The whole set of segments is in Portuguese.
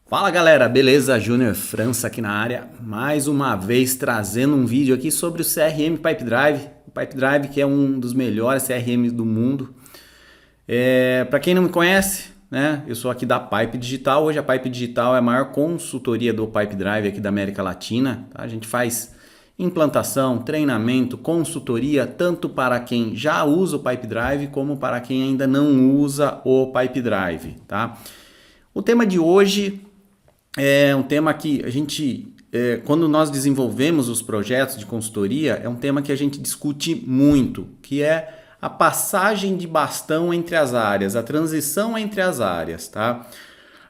Fala galera, beleza? Júnior França aqui na área, mais uma vez trazendo um vídeo aqui sobre o CRM Pipedrive, o Pipedrive que é um dos melhores CRMs do mundo. Para quem não me conhece, né, eu sou aqui da Pipe Digital. Hoje a Pipe Digital é a maior consultoria do Pipedrive aqui da América Latina, tá? A gente faz implantação, treinamento, consultoria, tanto para quem já usa o Pipedrive como para quem ainda não usa o Pipedrive, tá? O tema de hoje é um tema que a gente, quando nós desenvolvemos os projetos de consultoria, é um tema que a gente discute muito, que é a passagem de bastão entre as áreas, a transição entre as áreas, tá?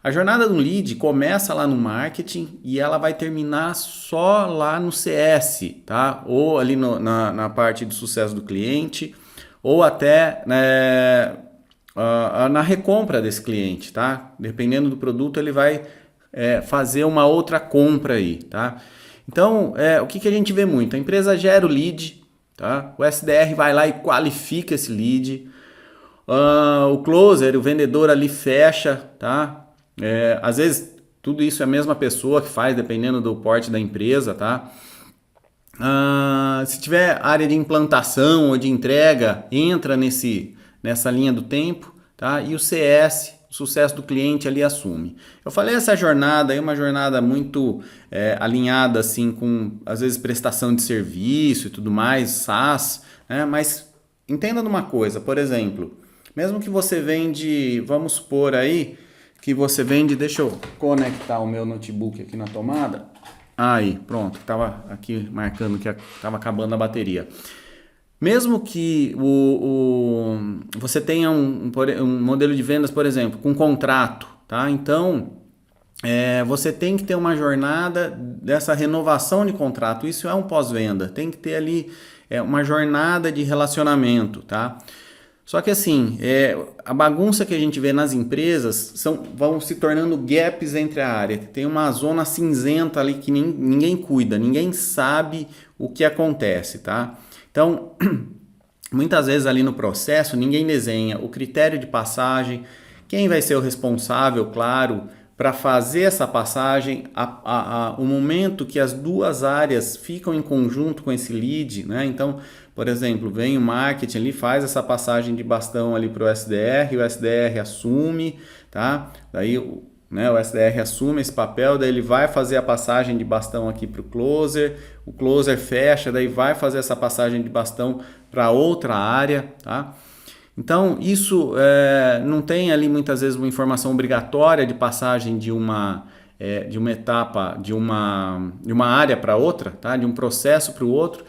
A jornada do lead começa lá no marketing e ela vai terminar só lá no CS, tá? Ou ali na parte do sucesso do cliente, ou até na recompra desse cliente, tá? Dependendo do produto, ele vai fazer uma outra compra aí, tá? Então, o que a gente vê muito? A empresa gera o lead, tá? O SDR vai lá e qualifica esse lead. O closer, o vendedor ali fecha, tá? Às vezes, tudo isso é a mesma pessoa que faz, dependendo do porte da empresa, tá? Se tiver área de implantação ou de entrega, entra nessa linha do tempo, tá? E o CS, o sucesso do cliente, ali assume. Eu falei essa jornada aí, uma jornada muito alinhada assim com, às vezes, prestação de serviço e tudo mais, SaaS, né? Mas entenda numa coisa, por exemplo, mesmo que você vende, vamos supor aí, que você vende, deixa eu conectar o meu notebook aqui na tomada. Aí, pronto, estava aqui marcando que estava acabando a bateria. Mesmo que você tenha um modelo de vendas, por exemplo, com contrato, tá? Então, você tem que ter uma jornada dessa renovação de contrato. Isso é um pós-venda. Tem que ter ali uma jornada de relacionamento, tá? Só que assim, a bagunça que a gente vê nas empresas vão se tornando gaps entre a área. Tem uma zona cinzenta ali que ninguém cuida, ninguém sabe o que acontece, tá? Então, muitas vezes ali no processo, ninguém desenha o critério de passagem, quem vai ser o responsável, claro, para fazer essa passagem, o momento que as duas áreas ficam em conjunto com esse lead, né? Então, por exemplo, vem o marketing ali, faz essa passagem de bastão ali para o SDR, o SDR assume, tá? Daí o SDR assume esse papel, daí ele vai fazer a passagem de bastão aqui para o closer fecha, daí vai fazer essa passagem de bastão para outra área, tá? Então, isso não tem ali muitas vezes uma informação obrigatória de passagem de uma etapa, de uma área para outra, tá? De um processo para o outro,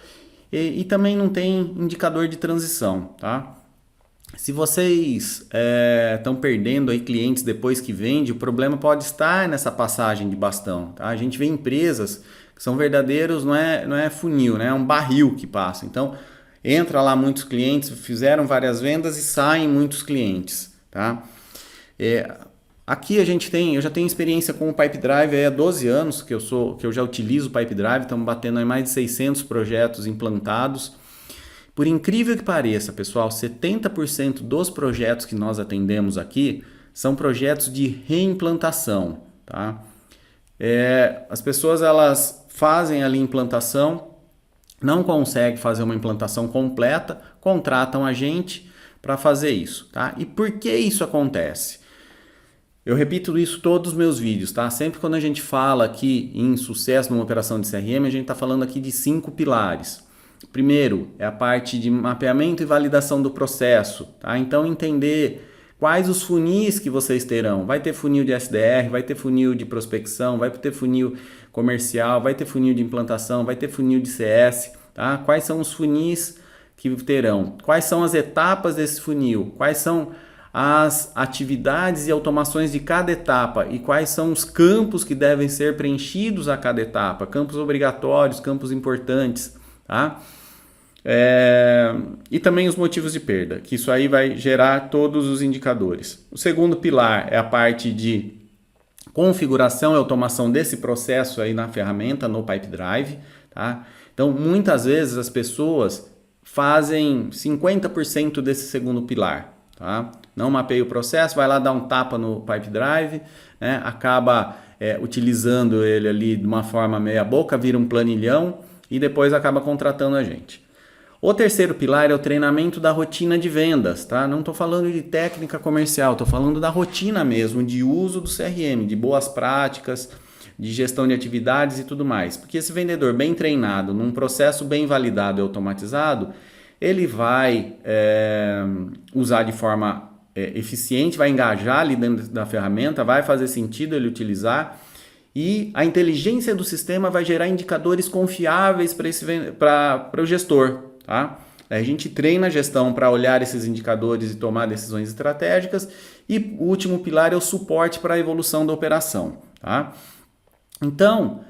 e também não tem indicador de transição, tá? Se vocês estão perdendo aí clientes depois que vende, o problema pode estar nessa passagem de bastão, tá? A gente vê empresas que são verdadeiros, não é funil, né? É um barril que passa. Então, entra lá muitos clientes, fizeram várias vendas e saem muitos clientes, tá? Aqui eu já tenho experiência com o Pipedrive há 12 anos que eu já utilizo o Pipedrive, estamos batendo em mais de 600 projetos implantados. Por incrível que pareça, pessoal, 70% dos projetos que nós atendemos aqui são projetos de reimplantação, tá? As pessoas, elas fazem ali implantação, não conseguem fazer uma implantação completa, contratam a gente para fazer isso, tá? E por que isso acontece? Eu repito isso todos os meus vídeos, tá? Sempre quando a gente fala aqui em sucesso numa operação de CRM, a gente está falando aqui de 5 pilares. Primeiro, é a parte de mapeamento e validação do processo, tá? Então, entender quais os funis que vocês terão. Vai ter funil de SDR, vai ter funil de prospecção, vai ter funil comercial, vai ter funil de implantação, vai ter funil de CS, tá? Quais são os funis que terão? Quais são as etapas desse funil? Quais são as atividades e automações de cada etapa e quais são os campos que devem ser preenchidos a cada etapa? Campos obrigatórios, campos importantes, tá? E também os motivos de perda, que isso aí vai gerar todos os indicadores. O segundo pilar é a parte de configuração e automação desse processo aí na ferramenta, no Pipedrive, tá? Então, muitas vezes as pessoas fazem 50% desse segundo pilar, tá? Não mapeia o processo, vai lá dar um tapa no Pipedrive, né? Acaba utilizando ele ali de uma forma meia boca, vira um planilhão e depois acaba contratando a gente. O terceiro pilar é o treinamento da rotina de vendas, tá? Não estou falando de técnica comercial, estou falando da rotina mesmo, de uso do CRM, de boas práticas, de gestão de atividades e tudo mais. Porque esse vendedor bem treinado, num processo bem validado e automatizado, ele vai usar de forma eficiente, vai engajar ali dentro da ferramenta, vai fazer sentido ele utilizar e a inteligência do sistema vai gerar indicadores confiáveis para o gestor. Tá? A gente treina a gestão para olhar esses indicadores e tomar decisões estratégicas e o último pilar é o suporte para a evolução da operação. Tá? Então,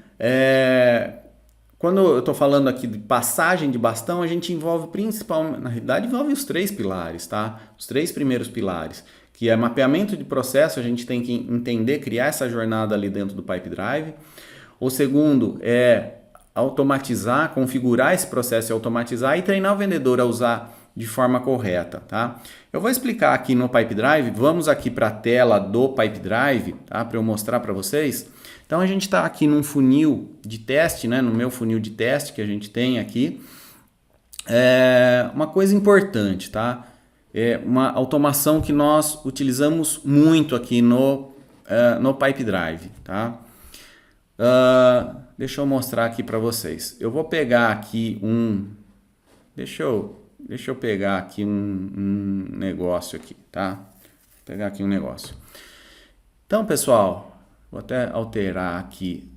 quando eu estou falando aqui de passagem de bastão, a gente envolve principalmente, na realidade envolve os 3 pilares, tá? Os 3 primeiros pilares, que é mapeamento de processo, a gente tem que entender, criar essa jornada ali dentro do Pipe Drive. O segundo é automatizar, configurar esse processo e automatizar e treinar o vendedor a usar de forma correta, tá? Eu vou explicar aqui no Pipe Drive, vamos aqui para a tela do Pipe Drive, tá? Para eu mostrar para vocês. Então a gente está aqui num funil de teste, né? No meu funil de teste que a gente tem aqui. Uma coisa importante, tá? É uma automação que nós utilizamos muito aqui no Pipe Drive, tá? Deixa eu mostrar aqui para vocês. Eu vou pegar aqui Deixa eu pegar aqui um negócio aqui, tá? Vou pegar aqui um negócio. Então, pessoal, vou até alterar aqui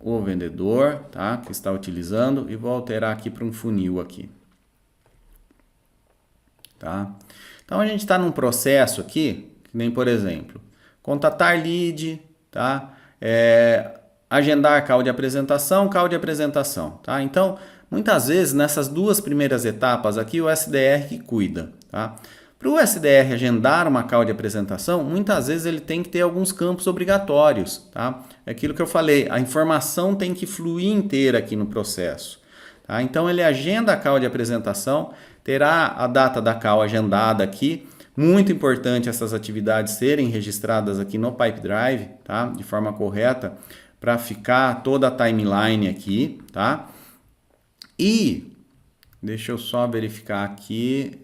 o vendedor, tá? Que está utilizando e vou alterar aqui para um funil aqui, tá? Então, a gente está num processo aqui, que nem, por exemplo, contatar lead, tá? Agendar call de apresentação, tá? Então, muitas vezes, nessas 2 primeiras etapas aqui, o SDR que cuida, tá? Para o SDR agendar uma call de apresentação, muitas vezes ele tem que ter alguns campos obrigatórios, tá? É aquilo que eu falei, a informação tem que fluir inteira aqui no processo, tá? Então, ele agenda a call de apresentação, terá a data da call agendada aqui. Muito importante essas atividades serem registradas aqui no Pipe Drive, tá? De forma correta, para ficar toda a timeline aqui, tá? E deixa eu só verificar aqui.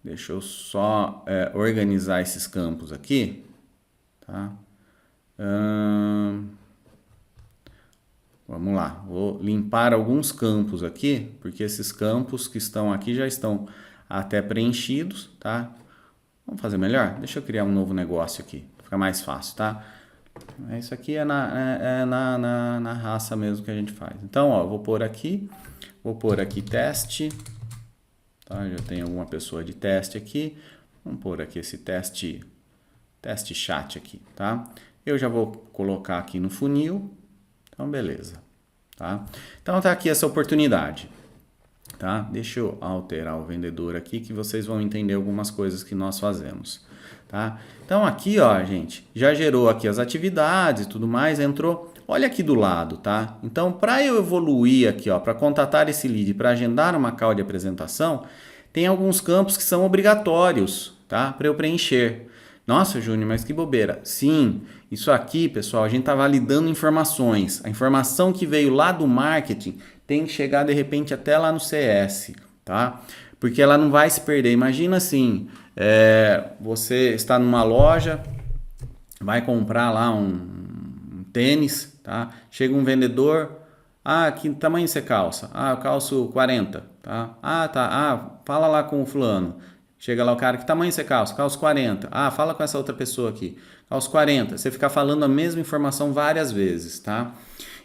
Deixa eu só organizar esses campos aqui, tá? Vamos lá, vou limpar alguns campos aqui, porque esses campos que estão aqui já estão até preenchidos, tá? Vamos fazer melhor? Deixa eu criar um novo negócio aqui, fica mais fácil, tá? Isso aqui é na raça mesmo que a gente faz. Então, ó, vou pôr aqui teste, tá? Já tem alguma pessoa de teste aqui. Vamos pôr aqui esse teste chat aqui, tá? Eu já vou colocar aqui no funil. Então, beleza, tá? Então, tá aqui essa oportunidade, tá? Deixa eu alterar o vendedor aqui que vocês vão entender algumas coisas que nós fazemos, tá? Então, aqui, ó, gente, já gerou aqui as atividades e tudo mais, entrou, olha aqui do lado, tá? Então, para eu evoluir aqui, ó, para contatar esse lead, para agendar uma call de apresentação, tem alguns campos que são obrigatórios, tá? Para eu preencher. Nossa, Júnior, mas que bobeira. Sim, isso aqui, pessoal, a gente está validando informações. A informação que veio lá do marketing tem que chegar, de repente, até lá no CS, tá? Porque ela não vai se perder. Imagina assim, você está numa loja, vai comprar lá um tênis, tá? Chega um vendedor, que tamanho você calça? Eu calço 40, tá? Tá, fala lá com o fulano. Chega lá o cara, que tamanho você calça? Calço 40. Fala com essa outra pessoa aqui. Calço 40. Você fica falando a mesma informação várias vezes, tá?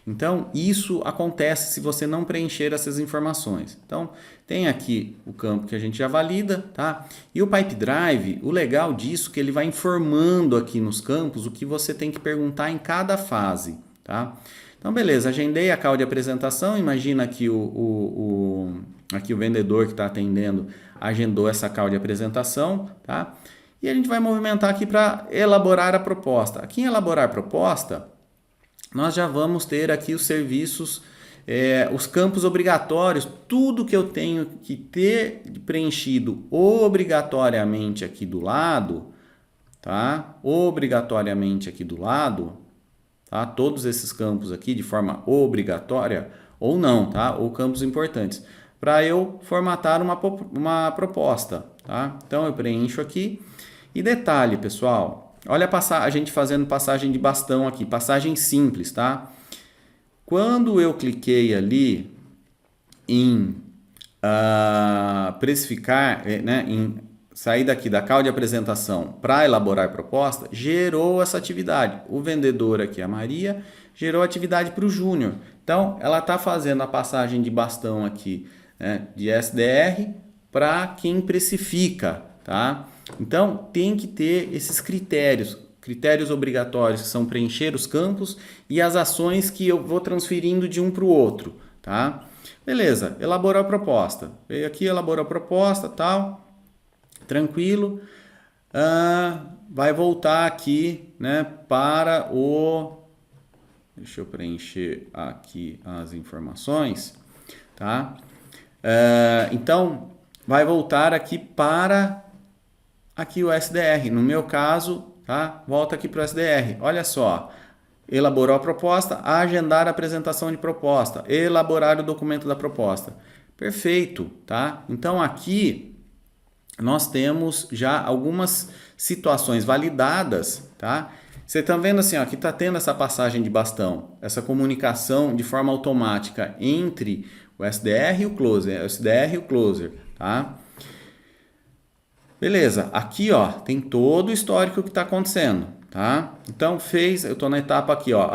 Então, isso acontece se você não preencher essas informações. Então, tem aqui o campo que a gente já valida, tá? E o Pipe Drive, o legal disso é que ele vai informando aqui nos campos o que você tem que perguntar em cada fase, tá? Então, beleza, agendei a call de apresentação, imagina que aqui o vendedor que está atendendo agendou essa call de apresentação, tá? E a gente vai movimentar aqui para elaborar a proposta. Aqui em elaborar proposta, nós já vamos ter aqui os serviços, os campos obrigatórios, tudo que eu tenho que ter preenchido obrigatoriamente aqui do lado, tá? Obrigatoriamente aqui do lado, tá? Todos esses campos aqui de forma obrigatória ou não, tá? Ou campos importantes, para eu formatar uma proposta, tá? Então eu preencho aqui. E detalhe, pessoal, olha a gente fazendo passagem de bastão aqui, passagem simples, tá? Quando eu cliquei ali em precificar, né, em sair daqui da call de apresentação para elaborar proposta, gerou essa atividade. O vendedor aqui, a Maria, gerou atividade para o Júnior. Então, ela está fazendo a passagem de bastão aqui, né, de SDR para quem precifica, tá? Então, tem que ter esses critérios obrigatórios, que são preencher os campos e as ações que eu vou transferindo de um para o outro, tá? Beleza, elaborou a proposta. Veio aqui, elaborou a proposta, tal, tranquilo. Vai voltar aqui, né, para o... Deixa eu preencher aqui as informações, tá? Então, vai voltar aqui para aqui o SDR. No meu caso, tá? Volta aqui para o SDR. Olha só. Elaborou a proposta, agendar a apresentação de proposta, elaborar o documento da proposta. Perfeito, tá? Então aqui nós temos já algumas situações validadas, tá? Você está vendo assim, ó, que está tendo essa passagem de bastão, essa comunicação de forma automática entre o SDR e o closer, tá? Beleza, aqui ó, tem todo o histórico que está acontecendo, tá? Então eu estou na etapa aqui, ó,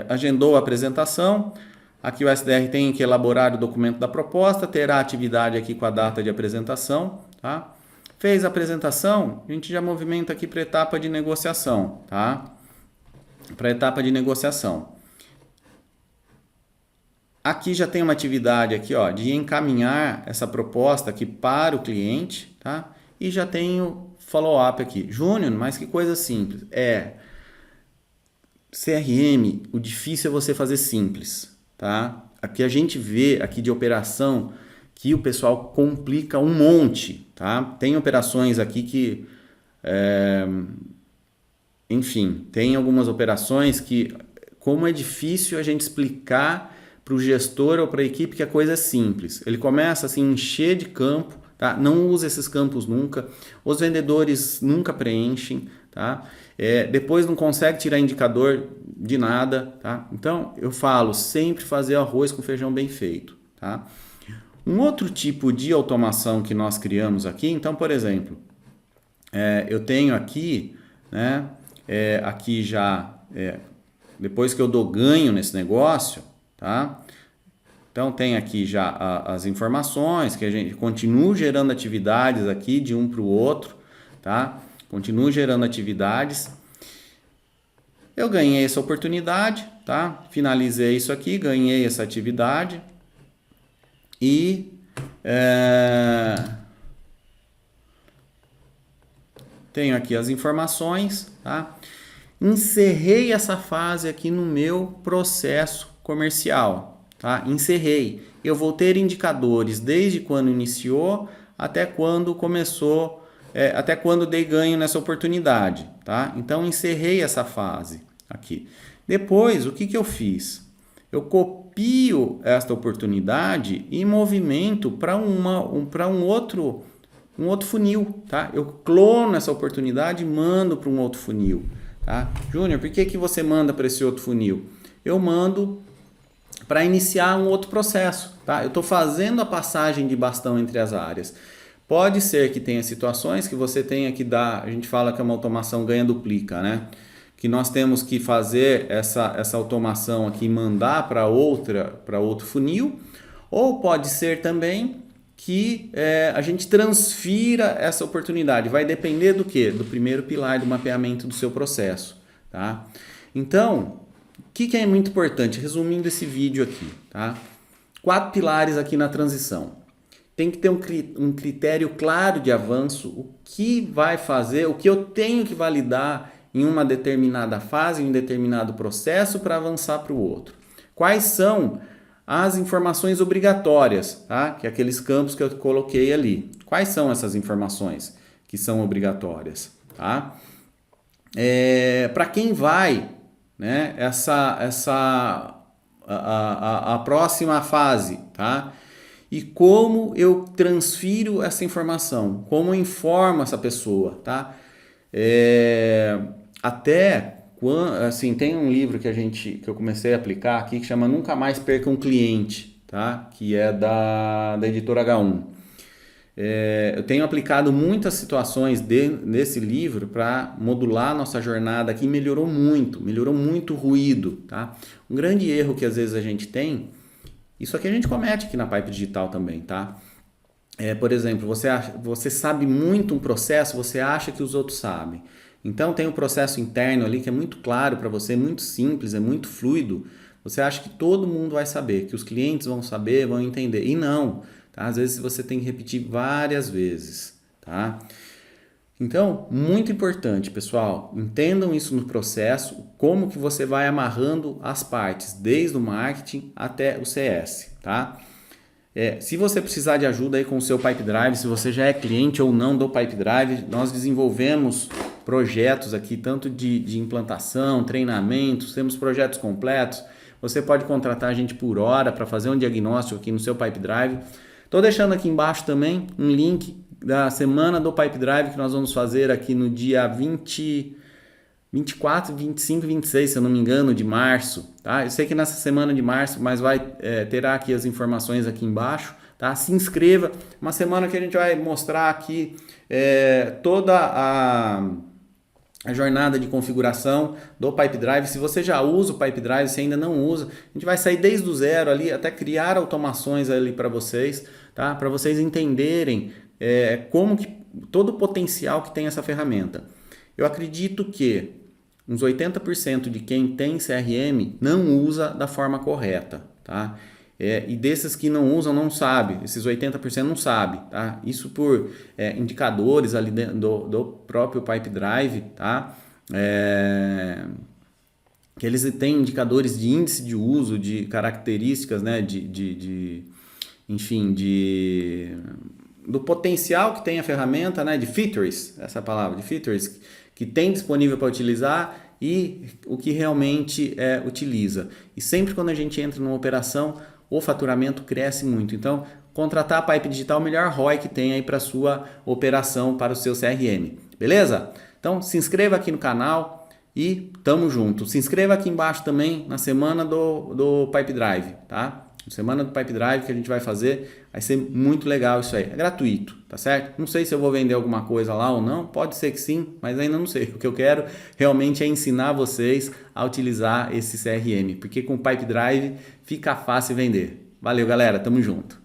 agendou a apresentação, aqui o SDR tem que elaborar o documento da proposta, terá atividade aqui com a data de apresentação, tá? Fez a apresentação, a gente já movimenta aqui para a etapa de negociação, tá? Para a etapa de negociação. Aqui já tem uma atividade aqui, ó, de encaminhar essa proposta aqui para o cliente, tá? E já tenho follow-up aqui. Júnior, mas que coisa simples. CRM, o difícil é você fazer simples, tá? Aqui a gente vê aqui de operação que o pessoal complica um monte, tá? Tem operações aqui que, enfim, tem algumas operações que, como é difícil a gente explicar para o gestor ou para a equipe que a coisa é simples. Ele começa assim, a encher de campo, tá? Não usa esses campos nunca. Os vendedores nunca preenchem, tá? Depois não consegue tirar indicador de nada, tá? Então, eu falo sempre fazer arroz com feijão bem feito, tá? Um outro tipo de automação que nós criamos aqui, então, por exemplo, eu tenho aqui, né? Aqui já, depois que eu dou ganho nesse negócio, tá? Então tem aqui já as informações que a gente continua gerando atividades aqui de um para o outro, tá? Continua gerando atividades. Eu ganhei essa oportunidade, tá? Finalizei isso aqui, ganhei essa atividade e tenho aqui as informações, tá? Encerrei essa fase aqui no meu processo comercial, tá? Encerrei. Eu vou ter indicadores desde quando iniciou até quando começou, até quando dei ganho nessa oportunidade, tá? Então encerrei essa fase aqui. Depois, o que eu fiz? Eu copio esta oportunidade e movimento para um outro funil, tá? Eu clono essa oportunidade e mando para um outro funil. Tá? Júnior, por que você manda para esse outro funil? Eu mando para iniciar um outro processo. Tá? Eu estou fazendo a passagem de bastão entre as áreas. Pode ser que tenha situações que você tenha que dar, a gente fala que é uma automação ganha-duplica, né? Que nós temos que fazer essa automação aqui e mandar para outro funil, ou pode ser também que a gente transfira essa oportunidade. Vai depender do quê? Do primeiro pilar do mapeamento do seu processo, tá? Então, o que é muito importante? Resumindo esse vídeo aqui, tá? 4 pilares aqui na transição. Tem que ter um critério claro de avanço, o que vai fazer, o que eu tenho que validar em uma determinada fase, em um determinado processo para avançar para o outro. Quais são as informações obrigatórias, tá? Que é aqueles campos que eu coloquei ali. Quais são essas informações que são obrigatórias? tá? Para quem vai, né, a próxima fase, tá? E como eu transfiro essa informação, como eu informo essa pessoa, tá? Até quando, assim, tem um livro que eu comecei a aplicar aqui que chama Nunca Mais Perca um Cliente, tá? Que é da editora H1. Eu tenho aplicado muitas situações nesse livro para modular nossa jornada aqui, melhorou muito o ruído, tá? Um grande erro que às vezes a gente tem, isso aqui a gente comete aqui na Pipe Digital também, tá? Por exemplo, você sabe muito um processo, você acha que os outros sabem. Então tem um processo interno ali que é muito claro para você, muito simples, é muito fluido. Você acha que todo mundo vai saber, que os clientes vão saber, vão entender. E não, tá? Às vezes você tem que repetir várias vezes, tá? Então, muito importante, pessoal, entendam isso no processo, como que você vai amarrando as partes, desde o marketing até o CS, tá? Se você precisar de ajuda aí com o seu Pipe Drive, se você já é cliente ou não do Pipe Drive, nós desenvolvemos projetos aqui, tanto de implantação, treinamentos, temos projetos completos. Você pode contratar a gente por hora para fazer um diagnóstico aqui no seu Pipe Drive. Estou deixando aqui embaixo também um link da semana do Pipe Drive que nós vamos fazer aqui no dia 24, 25 e 26, se eu não me engano, de março, tá? Eu sei que nessa semana de março, mas terá aqui as informações aqui embaixo, tá? Se inscreva, uma semana que a gente vai mostrar aqui toda a jornada de configuração do Pipe Drive. Se você já usa o Pipe Drive, se ainda não usa, a gente vai sair desde o zero ali, até criar automações ali para vocês, tá? Para vocês entenderem como que todo o potencial que tem essa ferramenta. Eu acredito que uns 80% de quem tem CRM não usa da forma correta, tá? E desses que não usam, não sabe. Esses 80% não sabe, tá? Isso por indicadores ali do próprio Pipe Drive, tá? Que eles têm indicadores de índice de uso, de características, né? Enfim, do potencial que tem a ferramenta, né? De features, essa palavra, de features, que tem disponível para utilizar e o que realmente utiliza. E sempre quando a gente entra numa operação, o faturamento cresce muito. Então, contratar a Pipe Digital é o melhor ROI que tem aí para a sua operação, para o seu CRM. Beleza? Então, se inscreva aqui no canal e tamo junto. Se inscreva aqui embaixo também na semana do Pipe Drive, tá? Semana do Pipe Drive que a gente vai fazer, vai ser muito legal isso aí. É gratuito, tá certo? Não sei se eu vou vender alguma coisa lá ou não, pode ser que sim, mas ainda não sei. O que eu quero realmente é ensinar vocês a utilizar esse CRM, porque com o Pipe Drive fica fácil vender. Valeu, galera, tamo junto.